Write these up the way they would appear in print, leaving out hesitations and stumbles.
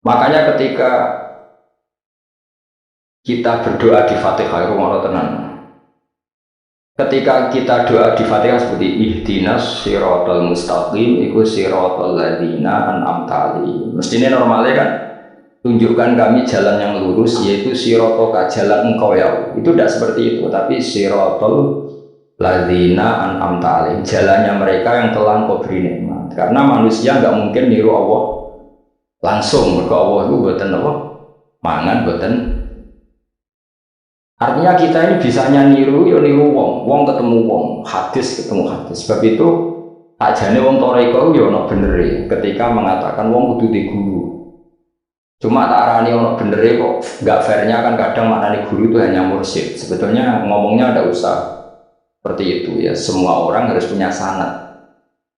Makanya ketika kita berdoa di Fatihah, rumah tenan. Ketika kita doa di Fatihah seperti ihdinas siratal mustaqim, iku siratal ladzina an'amta alaihim. Mestinya normalnya kan tunjukkan kami jalan yang lurus, yaitu siratoka, jalan engkau ya Allah. Itu tidak seperti itu, tapi siratal ladzina an'amta alaihim, jalannya mereka yang telah engkau beri nikmat. Karena manusia nggak mungkin niru Allah langsung, mergo Allah itu boten apa? Mangan boten. Artinya kita ini bisanya niru, ya niru wong ketemu wong, hadis ketemu hadis. Sebab itu ajane wong toreko ya ono bener ketika mengatakan wong kudu di guru. Cuma tak arani ono bener kok nggak fairnya kan kadang maknanya guru itu hanya mursyid. Sebetulnya ngomongnya ada usah seperti itu ya. Semua orang harus punya sanad.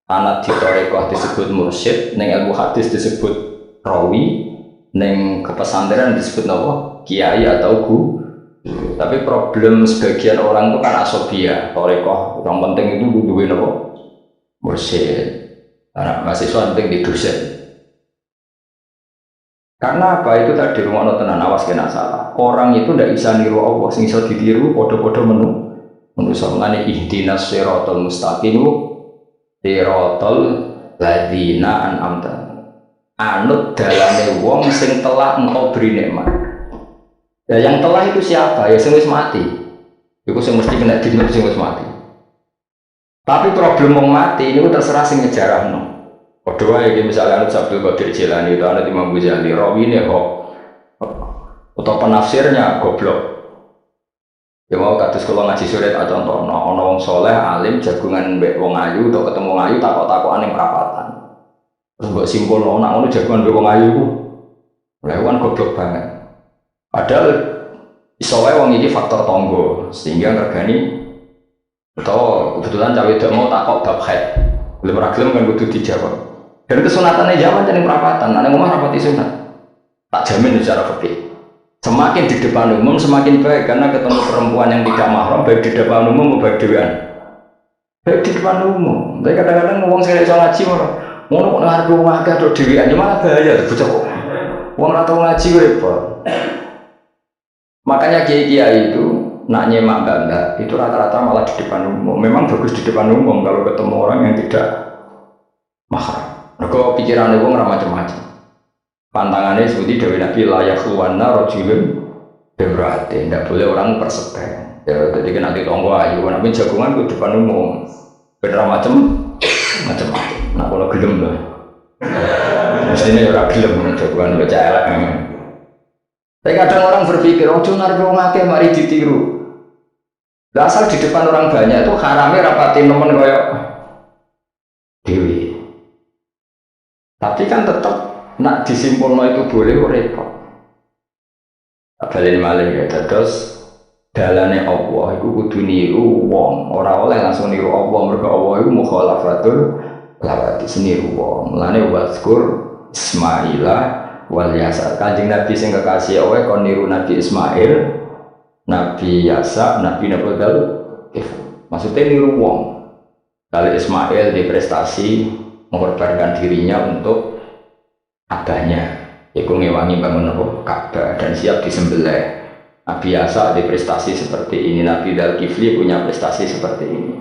Sanad di toreko disebut mursyid, neng ilmu hadis disebut rawi, neng kepesantren disebut apa? Kiai atau guru. Tapi problem sebagian orang itu kan asobia, torekoh. Yang penting itu duduin apa? Mursyid. Anak mahasiswa penting di dosen. Karena apa? Itu tadi rumah tenan awas kena salah. Orang itu tidak bisa niru Allah, sing iso ditiru podo-podo menu samane ihdinas siratal mustaqim, siratal ladzina an'amta. Anut dalane wong sing telah engkau beri nikmat. Ya, yang telah itu siapa? Ya sing wis mati. Iku sing mesti kena dinut sing wis mati. Tapi problem wong mati ini terserah sing ngejarahno. Padha wae iki misalnya Anut Abdul Qadir Jilani itu Anut Imam Ghazali, rawine kok atau penafsirnya goblok. Ya mau kados kula ngaji surat contohno ana wong saleh alim jagungan mbek wong ayu atau ketemu wong ayu takok-takokan ning perapatan. Terus mbok simpulno nek ngono jagungan mbek wong ayu iku lha kan goblok banget. Padahal iso wae wong iki faktor tonggo sehingga ngergani atau kebetulan cawe tidak mau takok bab haid. Belum ragilem kan kudu dijawab. Dan kesunatannya zaman jadi perapatan, ana ngomong rapati sunat. Tak jamin secara fikih. Semakin di depan umum semakin baik karena ketemu perempuan yang tidak mahram baik di depan umum maupun baik dewan. Baik di depan umum. Tapi kadang-kadang wong sing iso ngaji ngono kok ngarep wong akeh do dhewean malah bahaya bocah kok. Wong ora tau ngaji repot. Makanya kiai-kiai itu nak nyemak mbak itu rata-rata malah di depan umum. Memang bagus di depan umum kalau ketemu orang yang tidak mahram. Mergo pikirane wong ora macam-macam. Pantangannya seperti Dewi Nabi layak luwana rojulun bimrati, tidak boleh orang persepen. Ya, jadi kan nanti tonggo ayu, tapi jagungan itu depan umum. Bener macam. Nah kalau gelem lah, mestinya orang gelem jagungan baca elak. Tapi kadang orang berpikir, oh jangan orang ngake mari ditiru. Asal di depan orang banyak itu haramnya rapatin temen koyok Dewi. Tapi kan tetap nak disimpulno itu boleh repot. Abalin malih ya terus dalane Allah iku kudu niru wong, ora oleh langsung niru Allah mergo Allah iku mukhalafatul lawati niru wong. Mulane waskur Ismaila wal Yasa. Kanjeng Nabi sing kekasih Allah kon niru Nabi Ismail, Nabi Yasa, Nabi Nabal. Maksudnya niru wong. Kali Ismail di prestasi mengorbankan dirinya untuk abahnya, yaitu ngewangi bangun Ka'bah dan siap disembelih. Nabi Yasa di prestasi seperti ini, Nabi Dzulkifli punya prestasi seperti ini.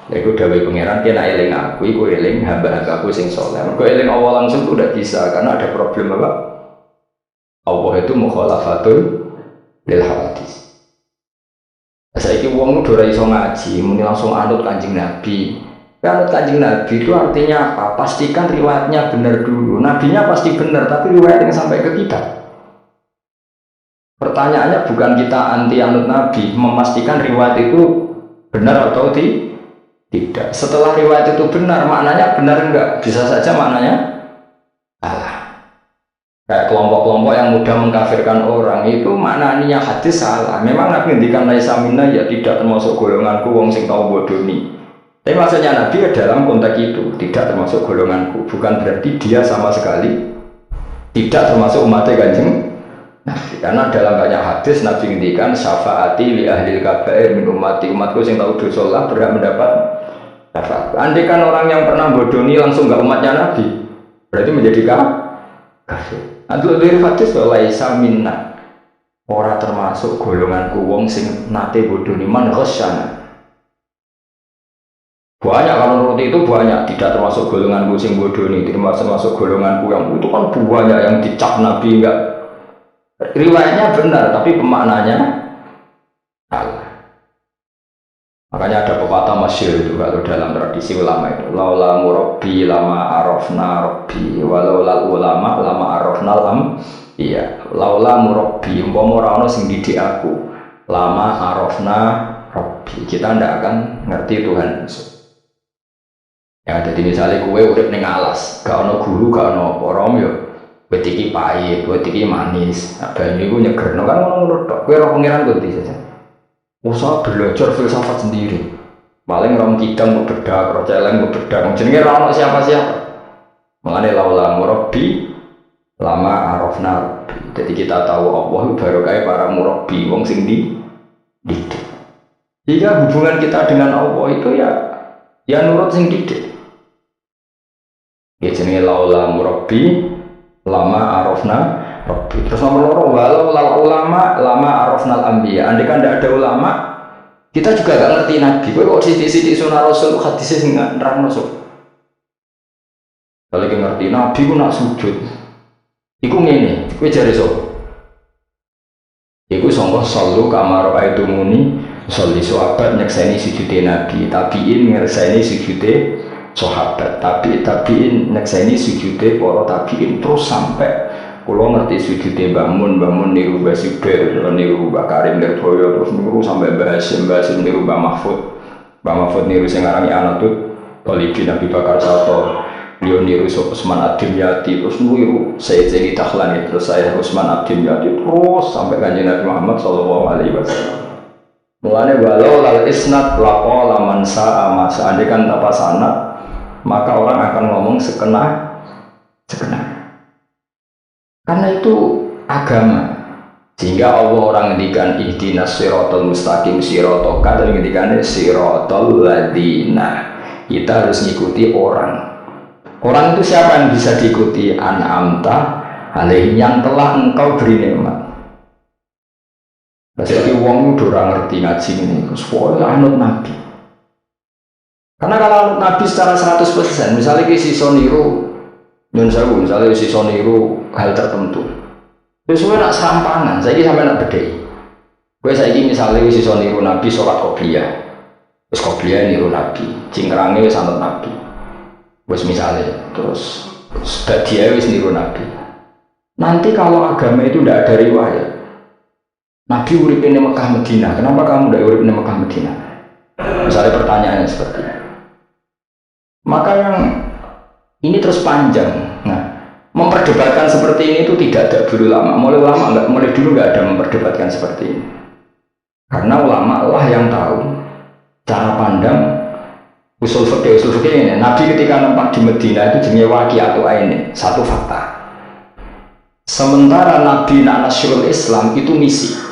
Yaitu dawai pangeran kena eling aku, iku eling hamba-hambaku sing soleh. Mergo eling Allah langsung itu udah bisa karena ada problem apa? Allah itu mukhalafatul lil hawadis. Saiki wong nu ora iso ngaji, muni langsung anut Kanjeng Nabi. Anut Kanjeng Nabi itu artinya apa? Pastikan riwayatnya benar dulu. Nabinya pasti benar, tapi riwayat yang sampai ke kita. Pertanyaannya bukan kita anti anut Nabi, memastikan riwayat itu benar atau tidak. Setelah riwayat itu benar, maknanya benar enggak? Bisa saja maknanya salah. Kayak kelompok-kelompok yang mudah mengkafirkan orang itu maknanya hadis salah. Memang Nabi ngendikan laisa minna ya tidak termasuk golonganku wong sing tau bodoni. Tapi maksudnya Nabi dalam konteks itu tidak termasuk golonganku, bukan berarti dia sama sekali tidak termasuk umat Kanjeng Nabi. Karena dalam banyak hadis Nabi ngendikan syafaati li ahlil kabair min ummati, umatku yang tahu dosa Allah berhak mendapat syafaat. Andai kan orang yang pernah bodoni langsung nggak umatnya Nabi, berarti menjadi kafir. Adul dari hadis laisa minna. Ora termasuk golonganku wong sing nate bodoni man ghasyana. Banyak kalau menurut itu banyak, tidak termasuk golonganku sing bodoni, termasuk golonganku yang itu kan banyak yang dicap Nabi enggak. Riwayatnya benar tapi pemaknanya salah. Makanya ada pepatah masyhur itu kalau dalam tradisi ulama itu, laula murabbi lama arafna rabbi walau lal ulama lama arafnal am. Iya, laula murabbi umpama ora ana sing didik aku, lama arafna rabbi. Kita ndak akan ngerti Tuhan. Ya, jadi misalnya kue urip ning alas, gak ana guru, gak ana apa rom yo. Wit iki pahit, wit iki manis. Nah, banyu iku nyegerno kan ngono tok. Kowe ora pengiran kuwi saja. Usah belajar filsafat sendiri. Paling rom kidang bebedak, ro celeng bebedak. Jenenge ora ono siapa-siapa. Mengane laula murabbi lama arafna. Jadi kita tahu Allah baru kayak para murabbi wong sing didik. Jika hubungan kita dengan Allah itu ya nurut sing didik. Ya jenenge laula murabbi lama arafna rabbi. Terus nomor loro walau lal ulama lama arafnal anbiya. Andai kan tidak ada ulama, kita juga gak ngerti Nabi. Kowe kok sithik-sithik sunah Rasul hadis sing nerangno sok. Kalau kita ngerti Nabi ku nak sujud. Iku ngene, kowe jare sapa? Iku sangka sallu kamar aitumuni sholli sahabat nyekseni sujude Nabi, tabiin nyekseni sujude sahabat, tabiin nyekseni sujude para tabiin terus sampai kula ngerti sujude bangun niru Mbah Sibir, niru Mbah Karim Nirboyo, terus niru sampai Mbah Hasyim niru Mbah Mahfud niru sing ngarani Anatut Tolibi Nabi Bakar Sato, beliau niru Usman Ad-Dimyati, terus niru Sayyid Zaini Dahlan, terus saya Usman Ad-Dimyati, terus sampai kanjeng Nabi Muhammad SAW. Mulane walau lal isnad laqala man sa'a ma seandainya kan tanpa sanad maka orang akan ngomong sekena. Karena itu agama. Sehingga Allah orang ngendikan ihdinas siratal mustaqim siratal dan ngendikan siratal ladina. Kita harus ngikuti orang. Orang itu siapa yang bisa diikuti? An'amta alaihim, yang telah engkau beri nikmat. Jadi wong itu orang ngerti ngaji ini, soalnya anut Nabi. Karena kalau anut Nabi secara 100%, misalnya kita sisa niru, misalnya sisa niru hal tertentu, sesuai nak serampangan, saya sampai nak bedai. Saya misalnya sisa niru Nabi sholat qobliyah, terus qobliyah niru Nabi, cingkrangnya anut Nabi. Misalnya, terus dia niru Nabi. Nanti kalau agama itu tidak ada riwayat, Nabi urip di Mekah Medina, kenapa kamu tidak urip di Mekah Medina? Misalnya pertanyaannya seperti itu. Maka yang ini terus panjang. Nah, memperdebatkan seperti ini itu tidak ada dulu lama. Mulai dulu nggak ada memperdebatkan seperti ini. Karena ulama lah yang tahu cara pandang usul fikih ini. Nabi ketika nempat di Medina itu jenis waqi'atu ainin, satu fakta. Sementara Nabi Nasrul Islam itu misi.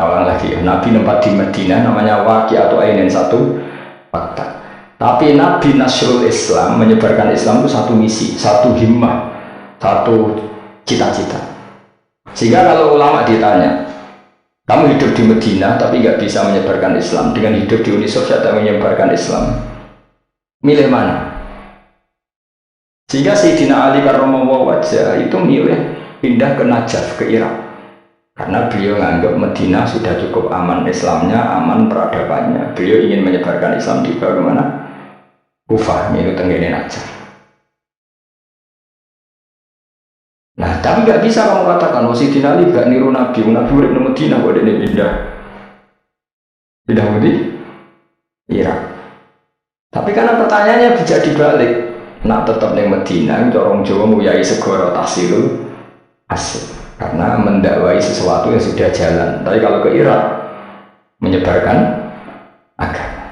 Ulang lagi, Nabi nempat di Medina namanya waqi'atu ainin, satu fakta. Tapi Nabi Nasrul Islam menyebarkan Islam itu satu misi, satu himmah, satu cita-cita. Sehingga kalau ulama ditanya, kamu hidup di Medina tapi nggak bisa menyebarkan Islam, dengan hidup di Uni Soviet dan menyebarkan Islam, milih mana? Sehingga Sayyidina Ali karramallahu wajhah itu milih pindah ke Najaf, ke Irak. Karena beliau menganggap Medina sudah cukup aman Islamnya, aman peradabannya. Beliau ingin menyebarkan Islam di bagaimana? Kufah, yaitu tenggene Najaf. Nah, tapi nggak bisa kamu katakan, Sayyidina Ali gak niru Nabi urip di Medina, kok dia pindah di Irak. Tapi karena pertanyaannya bisa dibalik, nak tetap di Medina, orang Jawa nguyai segoro tahsilul asik. Karena mendakwai sesuatu yang sudah jalan. Tapi kalau ke Irak menyebarkan agama.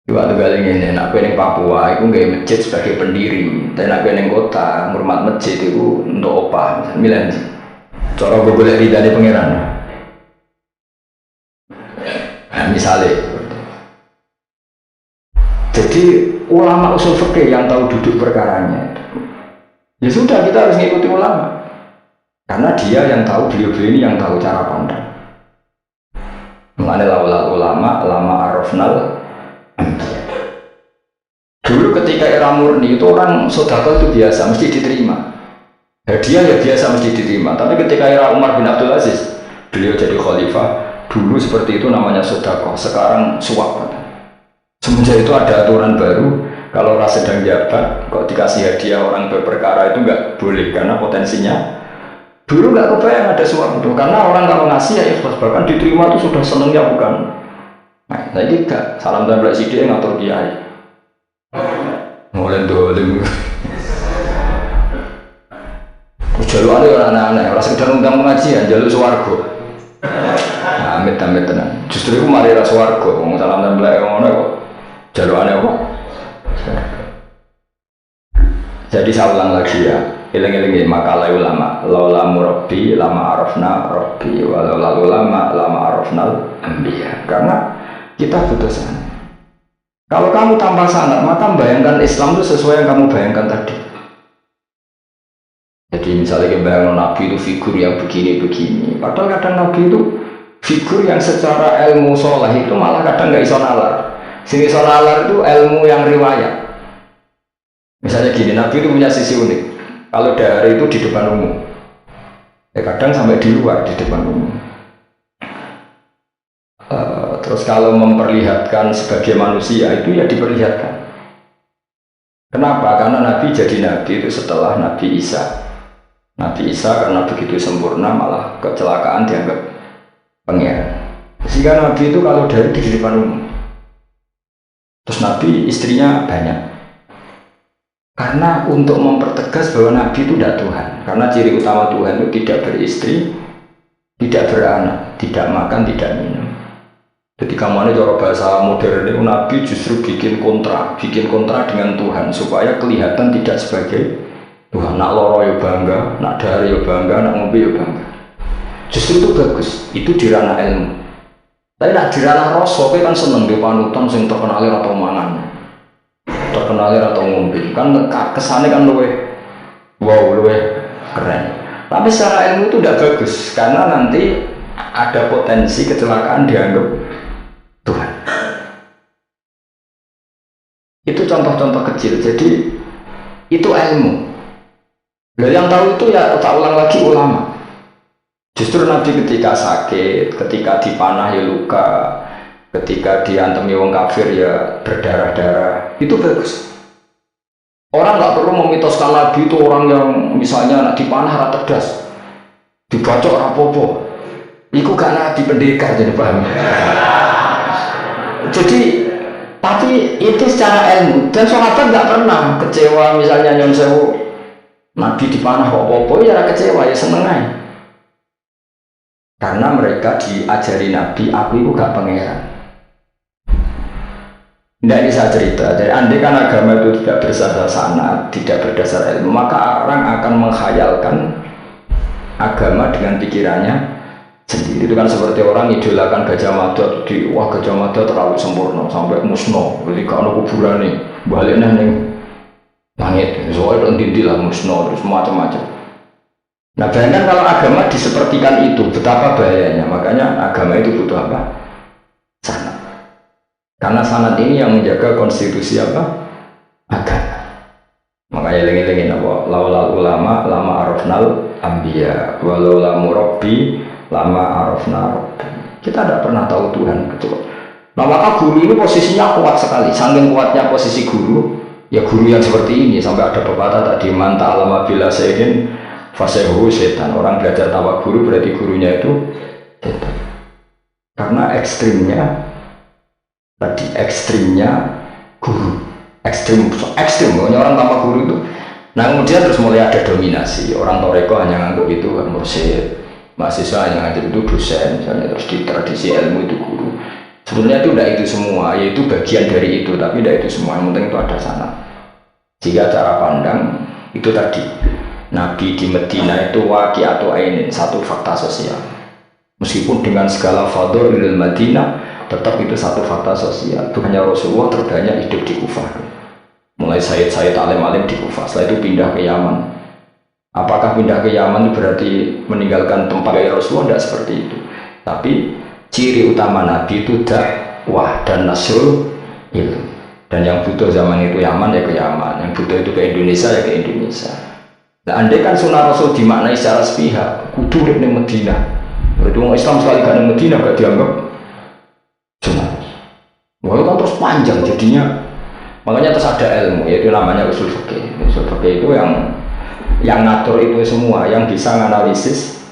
Waktu kali ini, nak peneng Papua, itu nggak masjid sebagai pendiri. Tapi nak peneng kota, ngurmat masjid itu untuk apa? Misalnya, cara gue boleh ridani pangeran. Nah, misalnya, jadi ulama usul fikih yang tahu duduk perkaranya. Ya sudah, kita harus ngikuti ulama. Karena dia yang tahu, beliau-beliau ini yang tahu cara pandang. Mengenai laulal ulama, lama arafnal. Dulu ketika era murni itu orang sodako itu biasa, mesti diterima. Hadiah ya biasa mesti diterima. Tapi ketika era Umar bin Abdul Aziz, beliau jadi khalifah, dulu seperti itu namanya sodako, sekarang suap. Semenjak itu ada aturan baru, kalau orang sedang jabat, kok dikasih hadiah orang berperkara itu nggak boleh karena potensinya. Dulu nggak kebayang ada suap itu, karena orang kalau ngasih ya ikhlas, bahkan diterima itu sudah senengnya bukan. Nah ini enggak, salam tempel sidik ngatur kiai. Mulai dolim. Jalur ada orang aneh-aneh, orang sekedar undang pengajian, jalur swargo. Amit-amit tenan. Justru itu mari rasa swargo, ngomong salam tempel ngono kok. Jalur aneh apa? Jadi saya ulang lagi ya, ilang-ilang makalah ulama, laula murabbi lama arafna rabbi, walau lalu lama arafnal anbiya. Karena kita butuh sana. Kalau kamu tanpa sanad, maka bayangkan Islam itu sesuai yang kamu bayangkan tadi. Jadi misalnya bayangkan Nabi itu figur yang begini-begini, padahal kadang Nabi itu figur yang secara ilmu sholah itu malah kadang nggak iso nalar. Sing iso nalar itu ilmu yang riwayat. Misalnya gini, Nabi itu punya sisi unik. Kalau dahar itu di depan umum, ya kadang sampai di luar di depan umum. Terus kalau memperlihatkan sebagai manusia itu ya diperlihatkan. Kenapa? Karena Nabi jadi Nabi itu setelah Nabi Isa. Nabi Isa karena begitu sempurna malah kecelakaan dianggap pengiran. Sehingga Nabi itu kalau dari di depan umum. Terus Nabi istrinya banyak. Karena untuk mempertegas bahwa Nabi itu tidak Tuhan. Karena ciri utama Tuhan itu tidak beristri, tidak beranak, tidak makan, tidak minum. Jadi kamu ini cara bahasa modern itu Nabi justru bikin kontra dengan Tuhan supaya kelihatan tidak sebagai Tuhan. Nak loro ya bangga, nak dahar ya bangga, nak ngopi ya bangga. Justru itu bagus, itu di ranah ilmu. Tapi nak di ranah rasa, kan seneng di panutan sing terkenal atau mangan. Terkenal atau ngombe kan kesannya kan luwe wow luwe keren, tapi secara ilmu itu tidak bagus karena nanti ada potensi kecelakaan dianggap Tuhan. Itu contoh-contoh kecil, jadi itu ilmu. Nah, yang tahu itu ya tak ulang lagi ulama. Justru Nabi ketika sakit, ketika dipanah ya luka, ketika diantemi wong kafir ya berdarah-darah, itu bagus. Orang nggak perlu memitoskan Nabi itu orang yang misalnya nak dipanah rata tegas, dibacok rapopo. Iku gak Nabi pendekar jadi paham. Jadi tapi itu secara ilmu dan sahabat nggak pernah kecewa misalnya nyon sewu Nabi dipanah rapopo ya kecewa ya seneng aja. Karena mereka diajari Nabi, aku itu gak pangeran. Nah ini saya cerita, jadi andai kan agama itu tidak berdasar sanad, tidak berdasar ilmu, maka orang akan menghayalkan agama dengan pikirannya sendiri. Itu kan seperti orang idolakan Gajah Mada, wah Gajah Mada terlalu sempurna, sampai musno, jadi kalau kuburan nih, baliknya nih langit, soalnya lah musno, terus macam-macam. Nah bayangkan kalau agama disepertikan itu, betapa bahayanya, makanya agama itu butuh apa? Sanad. Karena sanad ini yang menjaga konstitusi apa? Agama. Makanya lengi-lengi apa? Laulal ulama lama arafnal anbiya, walau la murabbi lama arafna rabbi. Kita tidak pernah tahu Tuhan betul. Nah maka guru ini posisinya kuat sekali. Saking kuatnya posisi guru, ya guru yang seperti ini sampai ada pepatah tadi manta alama bila sehin fasehu setan. Orang belajar tawa guru berarti gurunya itu setan. Karena ekstrimnya guru, ekstrim pokoknya orang tanpa guru itu. Nah kemudian terus mulai ada dominasi, orang toreko hanya nganggap itu mursyid, mahasiswa hanya nganggap itu dosen misalnya, terus di tradisi ilmu itu guru. Sebenarnya itu tidak itu semua, yaitu bagian dari itu, tapi tidak itu semua, yang penting itu ada sana. Jika cara pandang itu tadi Nabi di Medina itu waqi atau ainin, satu fakta sosial. Meskipun dengan segala fadhil ilal Madinah, tetap itu satu fakta sosial. Itu hanya Rasulullah terbanyak hidup di Kufah. Mulai Sayyid alim-alim di Kufah, setelah itu pindah ke Yaman. Apakah pindah ke Yaman itu berarti meninggalkan tempat gaya Rasulullah? Tidak seperti itu. Tapi ciri utama Nabi itu dakwah dan nasrul ilmu. Dan yang butuh zaman itu Yaman ya ke Yaman, yang butuh itu ke Indonesia ya ke Indonesia. Nah, andai kan sunnah Rasul dimaknai secara sepihak, kudu urip ning Madinah. Berarti orang Islam sekali kan ning Madinah gak dianggap sunnah. Wah, kan terus panjang jadinya. Makanya terus ada ilmu, yaitu namanya usul fikih. Usul fikih itu yang ngatur itu semua, yang bisa menganalisis.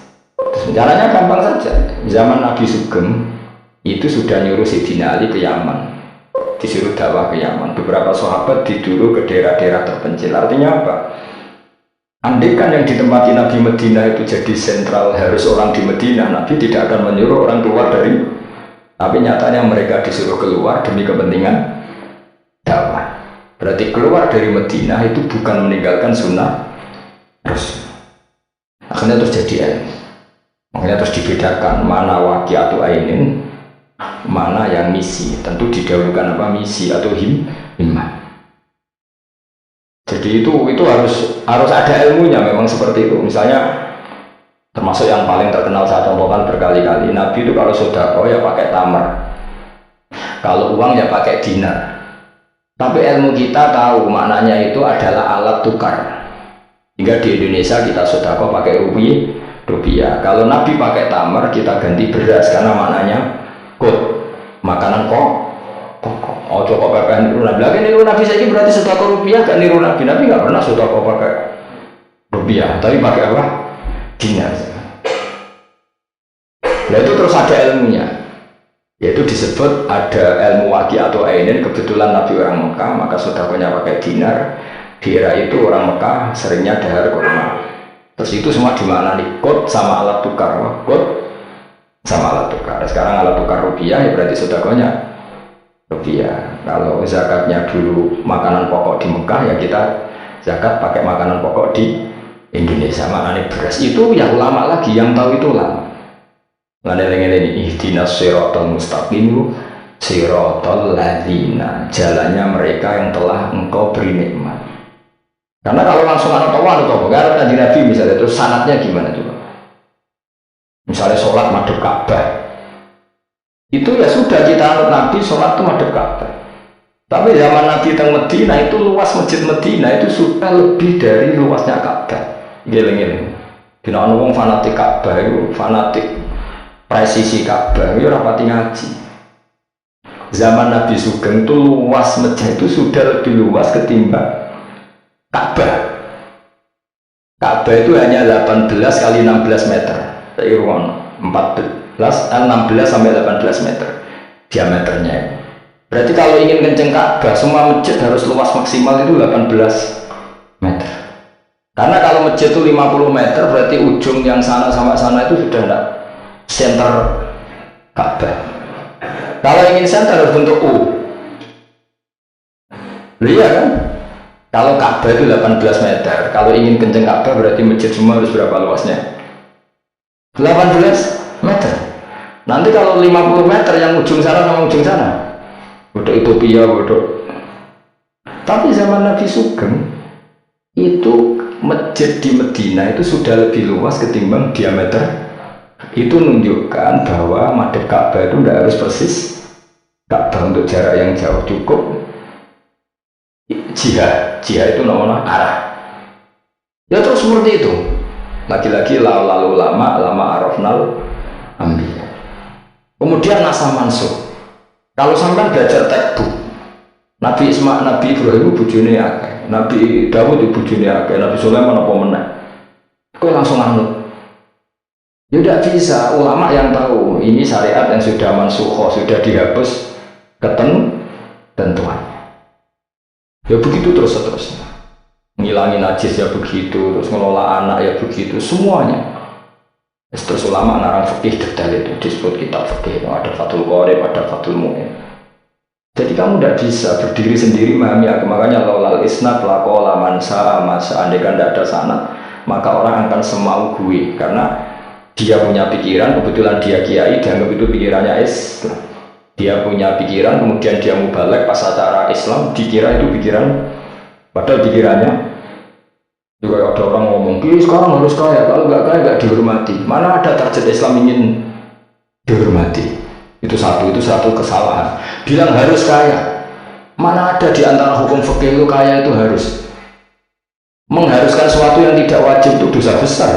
Caranya gampang saja. Zaman Nabi Sugeng itu sudah nyuruh Sayyidina Ali ke Yaman, disuruh dakwah ke Yaman. Beberapa sahabat diduru ke daerah-daerah terpencil. Artinya apa? Andai kan yang ditempati Nabi Medina itu jadi sentral, harus orang di Medina, Nabi tidak akan menyuruh orang keluar dari. Tapi nyatanya mereka disuruh keluar demi kepentingan dakwah. Berarti keluar dari Medina itu bukan meninggalkan sunnah Rasul. Akhirnya terus jadi ilmu. Makanya terus dibedakan mana waqi'atu ainin, mana yang misi. Tentu didahulukan apa, misi atau himmah. Jadi itu harus ada ilmunya, memang seperti itu. Misalnya termasuk yang paling terkenal saya contohkan berkali-kali, Nabi itu kalau sedekah ya pakai tamar, kalau uang ya pakai dinar. Tapi ilmu kita tahu maknanya itu adalah alat tukar. Hingga di Indonesia kita sedekah pakai rupiah. Kalau Nabi pakai tamar, kita ganti beras karena maknanya kut, makanan pokok. Oh coba pakai niru Nabi. Lagi niru Nabi saya ini berarti sedekah rupiah gak niru Nabi. Nabi nggak pernah sedekah pakai rupiah, tapi pakai apa? Dinar. Nah itu terus ada ilmunya, yaitu disebut ada ilmu waqi'atu ainin. Kebetulan Nabi orang Mekah, maka sedekahnya pakai dinar. Di era itu orang Mekah seringnya dahar kurma. Terus itu semua dimaknani kod sama alat tukar. Kod sama alat tukar. Sekarang alat tukar rupiah ya berarti sedekahnya rupiah. Kalau zakatnya dulu makanan pokok di Mekah, ya kita zakat pakai makanan pokok di Indonesia, maknanya beras. Itu ya ulama lagi yang tahu itu ulama. Ini ihdinas siratal mustaqim siratal ladzina, jalannya mereka yang telah engkau beri nikmat. Karena kalau langsung anak tahu karena tadi Nabi misalnya, terus sanatnya gimana coba? Misalnya sholat madhep Ka'bah, itu ya sudah kita anut Nabi, sholat itu madhep Ka'bah. Tapi zaman Nabi teng Medina itu luas masjid Medina itu sudah lebih dari luasnya Ka'bah. Geleng-geleng. Dina ana wong fanatik Ka'bah itu, fanatik presisi Ka'bah itu rapati ngaji. Zaman Nabi Sugeng itu luas masjid itu sudah lebih luas ketimbang Ka'bah. Ka'bah itu hanya 18 kali 16 meter. Saya ruang 16 sampai 18 meter diameternya. Berarti kalau ingin kenceng Ka'bah, semua masjid harus luas maksimal itu 18 meter. Karena kalau masjid itu 50 meter, berarti ujung yang sana sama sana itu sudah tidak center Ka'bah. Kalau ingin center harus bentuk U. Lihat kan? Kalau Ka'bah itu 18 meter, kalau ingin kenceng Ka'bah berarti masjid semua harus berapa luasnya? 18 meter. Nanti kalau 50 meter yang ujung sana sama ujung sana, bodoh Ethiopia, bodoh. Tapi zaman Nabi Sugeng itu masjid di Medina itu sudah lebih luas ketimbang diameter. Itu menunjukkan bahwa madhep Ka'bah itu tidak harus persis Ka'bah untuk jarak yang jauh, cukup jihad itu namanya arah. Ya terus seperti itu. Lagi-lagi lalu lama arafnal ambiya. Kemudian nasa mansuh. Kalau sampai belajar tekbuk, Nabi Ismail, Nabi Ibrahim bujune akeh, Nabi Dawud bujune akeh, Nabi Sulaiman apa meneh. Kau langsung anut. Ya tidak bisa. Ulama yang tahu ini syariat yang sudah mansukhoh, sudah dihapus ketentuannya. Ya begitu terus-terusnya. Ngilangin najis ya begitu, terus ngelola anak ya begitu, semuanya. Terus ulama narang fikih detail itu disebut kitab fikih. Ada Fathul Qorib, ada Fathul Mu'in. Jadi kamu tidak bisa berdiri sendiri memahami agama. Makanya laulal isnad lakola mansa masa. Andaikan tidak ada sanad, maka orang akan semau gue. Karena dia punya pikiran, kebetulan dia kiai, dianggap itu pikirannya Islam. Dia punya pikiran, kemudian dia mubalek pas acara Islam, dikira itu pikiran, padahal pikirannya juga ada orang ngomong Kiai sekarang harus kaya, kalau nggak kaya nggak dihormati. Mana ada target Islam ingin dihormati? Itu satu kesalahan. Bilang harus kaya. Mana ada di antara hukum fikih itu kaya itu harus. Mengharuskan sesuatu yang tidak wajib itu dosa besar.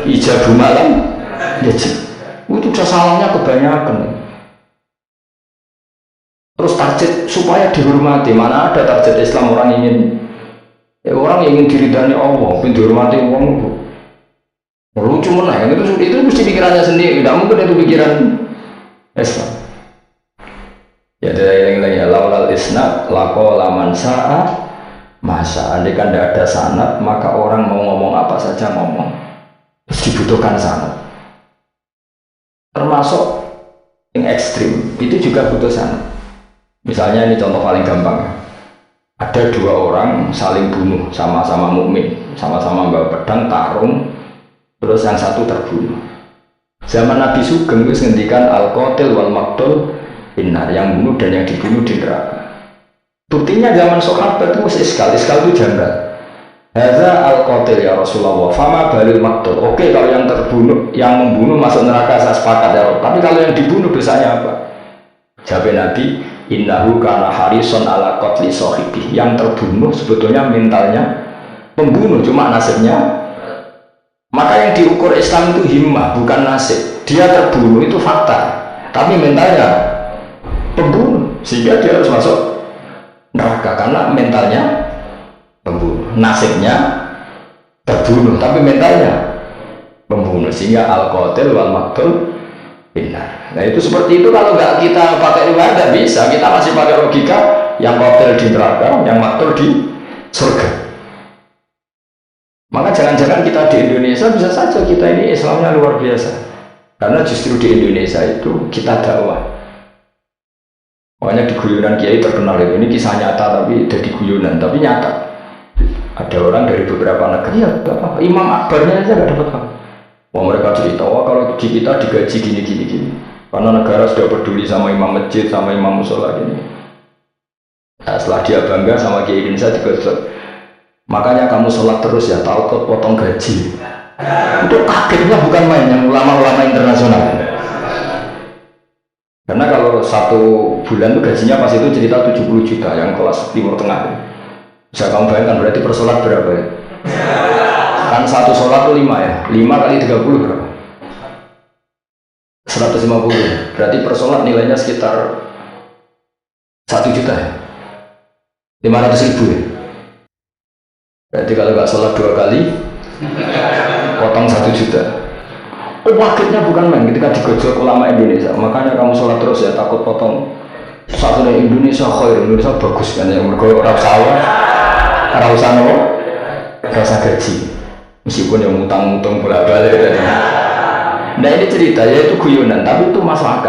Ijabu malam, yajib. Itu dosa salahnya kebanyakan. Terus target supaya dihormati. Mana ada target Islam orang ingin diridani Allah, ingin dihormati Allah. Lucu mana? Itu mesti pikirannya sendiri. Tidak mungkin itu pikiran Islam. Ya dari yang laulal isnad laqala man sa'a masa. Andai kan tidak ada sanad, maka orang mau ngomong apa saja ngomong. Dibutuhkan sanad. Termasuk yang ekstrim itu juga butuh sanad. Misalnya ini contoh paling gampang. Ada dua orang saling bunuh, sama-sama mukmin, sama-sama bawa pedang, tarung, terus yang satu terbunuh. Zaman Nabi Sugeng itu ngendikan al-qatil wal maqtul finnar, yang bunuh dan yang dibunuh di neraka. Buktinya zaman sahabat itu iskal itu janggal. Hadza al-qatil ya Rasulullah, fama balil maqtul. Oke, kalau yang terbunuh, yang membunuh masuk neraka saya sepakat ya Rasul. Tapi kalau yang dibunuh dosanya apa? Jawab Nabi, innahu kana harison ala qatli sahibi. Yang terbunuh sebetulnya mentalnya pembunuh, cuma nasibnya. Maka yang diukur Islam itu himmah, bukan nasib. Dia terbunuh itu fakta, tapi mentalnya pembunuh, sehingga dia harus masuk neraka karena mentalnya pembunuh, nasibnya terbunuh, tapi mentalnya pembunuh, sehingga al-qatil wal maqtul finnar. Nah itu seperti itu. Kalau nggak kita pakai riwayat nggak bisa, kita masih pakai logika yang qatil di neraka, yang maqtul di surga. Maka jangan-jangan kita di Indonesia bisa saja kita ini Islamnya luar biasa, karena justru di Indonesia itu kita dakwah. Makanya di guyonan kiai terkenal itu, ini kisah nyata tapi jadi guyonan, tapi nyata. Ada orang dari beberapa negeri, ya apa, Imam Akbarnya aja nggak dapat apa. Wah mereka cerita, wah kalau di kita digaji gini. Karena negara sudah peduli sama imam masjid, sama imam musola gini. Nah, setelah dia bangga sama kiai Indonesia digosok. Makanya kamu sholat terus ya, takut potong gaji. Itu kagetnya bukan main, yang ulama-ulama internasional. Karena kalau satu bulan itu gajinya pas itu cerita 70 juta, yang kelas Timur Tengah. Bisa kamu bayangkan berarti per sholat berapa ya? Kan satu sholat itu 5 ya, 5 kali 30 berapa? 150. Berarti per sholat nilainya sekitar 1 juta ya? 500.000 ya? Berarti kalau nggak sholat 2 kali, potong 1 juta. Wakilnya bukan main ketika digojok ulama Indonesia. Makanya kamu sholat terus ya, takut potong. Satu dari Indonesia khair, Indonesia bagus kan ya. Mereka orang sawah, orang usaha, rasa gaji. Meskipun yang mutang-mutang bolak-balik. Nah ini cerita ya itu guyonan, tapi itu masuk akal.